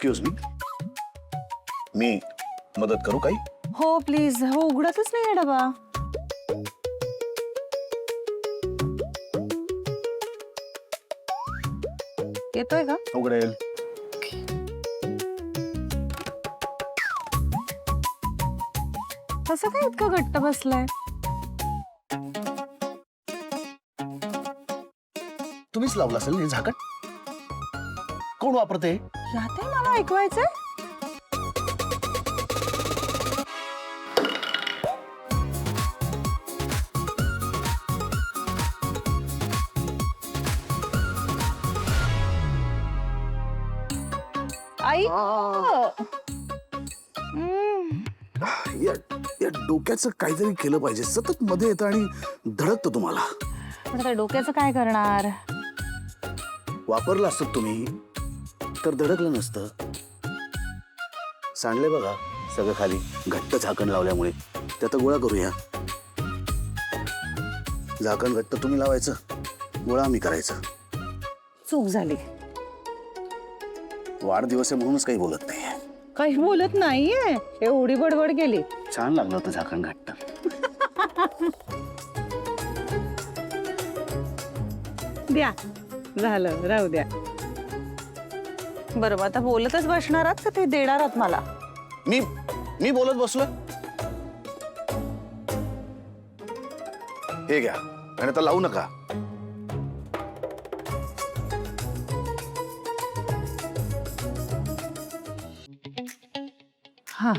Excuse me मदत करू काही? हो प्लीज. हो उघडतच नाही डबा. येतोय का? उघडेल. कसं काय इतकं घट्ट बसलाय? तुम्हीच लावलं असेल हे झाकण. कोण वापरते? यातही मला ऐकवायचंय. आई या डोक्याचं काहीतरी केलं पाहिजे. सतत मध्ये येतं आणि धडकतं तुम्हाला. पण आता डोक्याचं काय करणार? वापरलं असतं तुम्ही तर धडकलं नसतं. सांडले बघा सगळं खाली घट्ट झाकण लावल्यामुळे. त्यात गोळा करूया. झाकण घट्ट तुम्ही लावायचं, गोळा आम्ही करायचं. चूक झाली. वाढदिवस आहे म्हणूनच काही बोलत नाही. काही बोलत नाहीये. एवढी बडबड केली. छान लागलं होतं झाकण घट्ट. द्या. झालं, राहू द्या. बरोबर आता बोलतच बसणार आहात का ते देणार आहात मला? मी बोलत बसलो. हे घ्या आणि आता लावू नका. हा.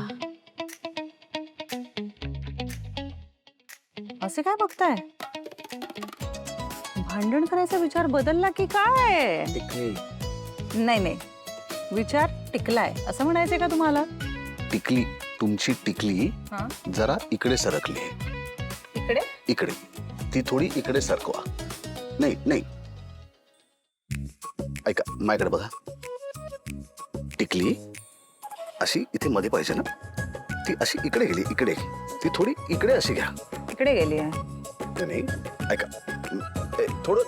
असे काय बघताय? भांडण करायचा विचार बदलला की काय? नाही नाही, विचार टिकलाय असं म्हणायचंय का तुम्हाला? टिकली, तुमची टिकली हा? जरा इकडे सरकली. इकडे इकडे ती थोडी इकडे सरकवा. नाही नाही, ऐका माझ्याकडे बघा. टिकली अशी इथे मध्ये पाहिजे ना. ती अशी इकडे गेली. इकडे ती थोडी इकडे अशी घ्या. इकडे गेली आहे. नाही ऐका, थोडं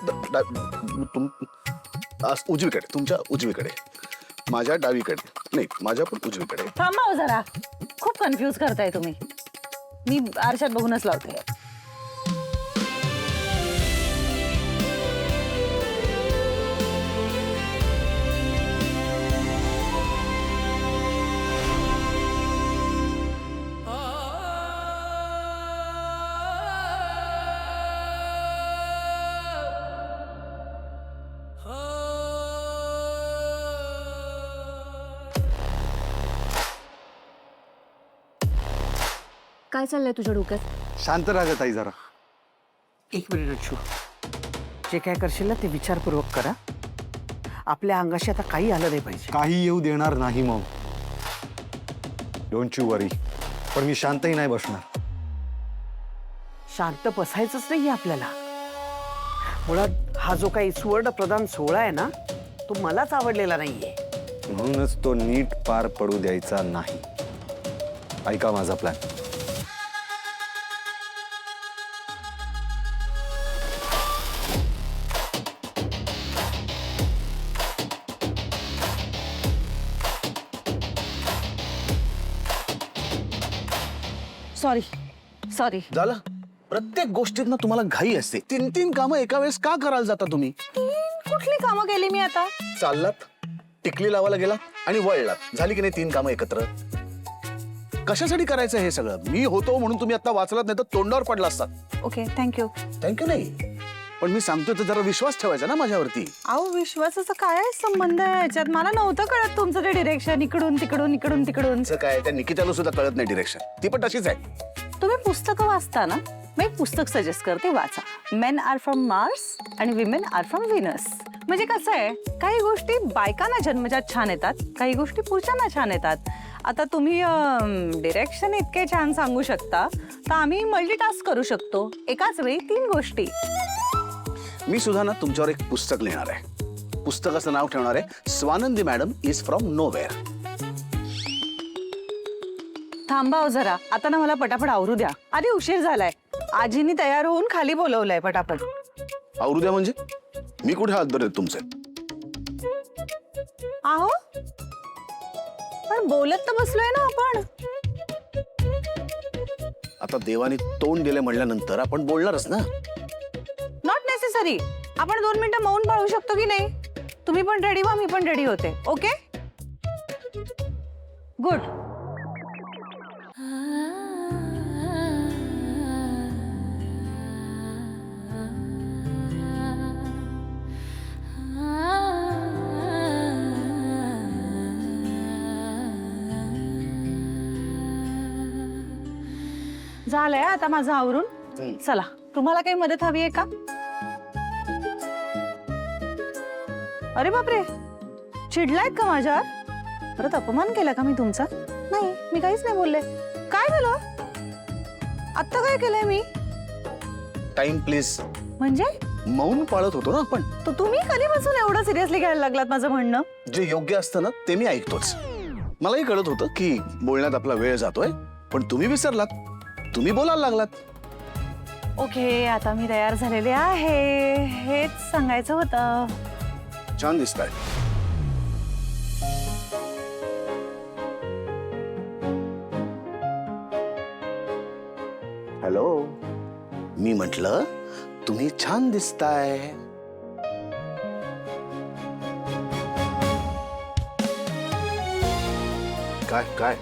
उजवीकडे, तुमच्या उजवीकडे, माझ्या डावीकडे. नाही माझ्या पण उजवीकडे. थांबा हो जरा, खूप कन्फ्यूज करताय तुम्ही. मी आरशात बघूनच लावते. काय चाललंय तुझ्या डोक्यात? शांत राहा ताई जरा. एक मिनिट अच्छू, जे काय करशील ना ते विचारपूर्वक करा. आपल्या अंगाशी आता काही आलं नाही पाहिजे. काही येऊ देणार नाही मग. डोंट यू वरी. पण मी शांतही नाही बसणार. शांत बसायचंच नाहीये आपल्याला. मुळात हा जो काही सुवर्ण प्रधान सोहळा आहे ना, तो मलाच आवडलेला नाहीये. म्हणूनच तो नीट पार पडू द्यायचा नाही. ऐका माझा प्लॅन. Sorry sorry. झालं. प्रत्येक गोष्टीत ना तुम्हाला घाई असते. 3-3 कामं एका वेळेस का करायला जाता तुम्ही? कुठली कामं केली मी आता? चाललात, टिकली लावायला गेला आणि वळलात. झाली की नाही 3 कामं एकत्र? कशासाठी करायचं हे सगळं? मी होतो म्हणून तुम्ही आता वाचलात, नाही तर तोंडावर पडला असतात. Okay thank you. थँक्यू नाही, पण मी सांगतोय तर जरा विश्वास ठेवायचा ना माझ्यावरती. अहो विश्वासाचा काय संबंध आहे याच्यात? मला नव्हतं कळत तुमचं ते डिरेक्शन. इकडून तिकडून इकडून तिकडून. काय त्या निकिताला सुद्धा कळत नाही डिरेक्शन. ती पण तशीच आहे. तुम्ही पुस्तकं वाचता ना? मी एक पुस्तक सजेस्ट करते, वाचा. मेन आर फ्रॉम मार्स आणि विमेन आर फ्रॉम व्हीनस. म्हणजे कसं आहे, काही गोष्टी बायकांना जन्मजात छान येतात, काही गोष्टी पुरुषांना छान येतात. आता तुम्ही डिरेक्शन इतके छान सांगू शकता, तर आम्ही मल्टीटास्क करू शकतो. एकाच वेळी 3 गोष्टी. मी सुद्धा ना तुमच्यावर एक पुस्तक लिहिणार आहे. पुस्तकाचं नाव ठेवणार आहे Swanandi madam is from nowhere. थांबाव जरा, आता ना मला पटापट आवरू द्या. आधी उशीर झालाय. आजीनी तयार होऊन खाली बोलवलंय पटापट. आवरू द्या म्हणजे? मी कुठे हात धरेल तुमचे? आहो पण बोलत तर बसलोय ना आपण. आता देवाने तोंड दिले म्हणल्यानंतर आपण बोलणारच ना. Not necessary. आपण 2 मिनिटं मौन पाळू शकतो की नाही? तुम्ही पण रेडी व्हा, मी पण रेडी होते. Okay, good. झालंय आता माझं आवरून. चला, तुम्हाला काही मदत हवी आहे का? अरे बापरे, चिडलायत का माझ्यावर? परत अपमान केला का मी तुमचा? नाही, मी काहीच नाही बोलले. काय झालं? आत्ता काय केलंय मी? Time please. म्हणजे मौन पाळत होतो ना आपण. तो तुम्ही कधीपासून एवढं सिरियसली घ्यायला लागलात माझं म्हणणं? जे योग्य असतं ना ते मी ऐकतोच. मलाही कळत होतं की बोलण्यात आपला वेळ जातोय, पण तुम्ही विसरलात. तुम्ही बोलायला लागलात. ओके, आता मी तयार झालेले आहे, हेच सांगायचं होतं. छान दिसताय. हॅलो, मी म्हटलं तुम्ही छान दिसताय. काय काय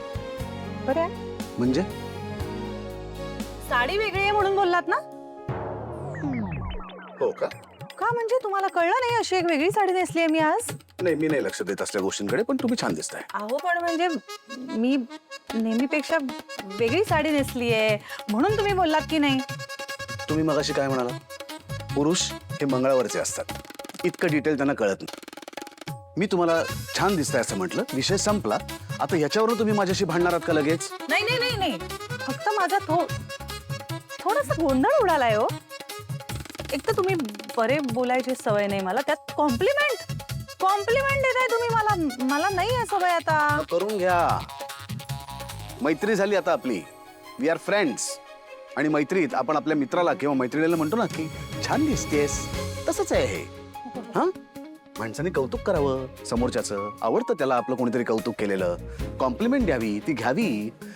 बरं आहे. म्हणजे? साडी वेगळी आहे म्हणून बोललात ना? हो का? का म्हणजे तुम्हाला कळलं नाही अशी एक वेगळी साडी नेसली आहे मी आज? नाही, मी नाही लक्ष देत असल्या गोष्टींकडे, पण तुम्ही छान दिसताय. अहो पण म्हणजे मी नेहमीपेक्षा वेगळी साडी नेसली आहे म्हणून तुम्ही बोललात की नाही? तुम्ही मगाशी काय म्हणाला? पुरुष हे मंगळावरचे असतात. इतकं डिटेल त्यांना कळत नाही. मी तुम्हाला छान दिसताय असं म्हटलं, विषय संपला. आता याच्यावरून तुम्ही माझ्याशी भांडणार आहात का लगेच? नाही नाही नाही नाही, फक्त माझा थोडासा गोंधळ उडालाय हो. एक तर तुम्ही बरे बोलायची सवय नाही मला, त्यात कॉम्प्लिमेंट देताय तुम्ही मला. मला नाही आहे सवय आता. करून घ्या. मैत्री झाली आता आपली. We are friends. आणि मैत्रीत आपण आपल्या मित्राला किंवा मैत्रिणीला म्हणतो ना की छान दिसतेस. तसंच आहे हे. हा, माणसाने कौतुक करावं समोरच्याचं. आवडतं त्याला आपलं कोणीतरी कौतुक केलेलं. कॉम्प्लिमेंट द्यावी, ती घ्यावी.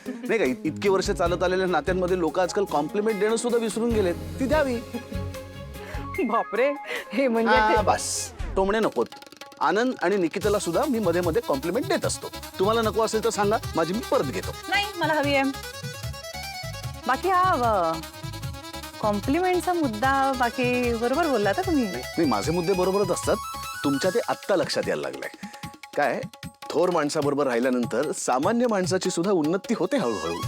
नाही का? इतकी वर्ष चालत आलेल्या नात्यांमध्ये लोक आजकाल कॉम्प्लिमेंट देणं सुद्धा विसरून गेलेत. ती द्यावी. बापरे, हे म्हणजे हा, बस टोमणे नकोत. आनंद आणि निकिताला सुद्धा मी मध्ये मध्ये कॉम्प्लिमेंट देत असतो. तुम्हाला नको असेल तर सांगा, माझी मी परत घेतो. नाही, मला हवी आहे. बाकी हा कॉम्प्लिमेंटचा मुद्दा बाकी बरोबर बोलला तर तुम्ही. नाही, माझे मुद्दे बरोबरच असतात. तुमच्या ते आत्ता लक्षात यायला लागलंय. काय, थोर माणसाबरोबर राहिल्यानंतर सामान्य माणसाची सुद्धा उन्नती होते हळूहळू.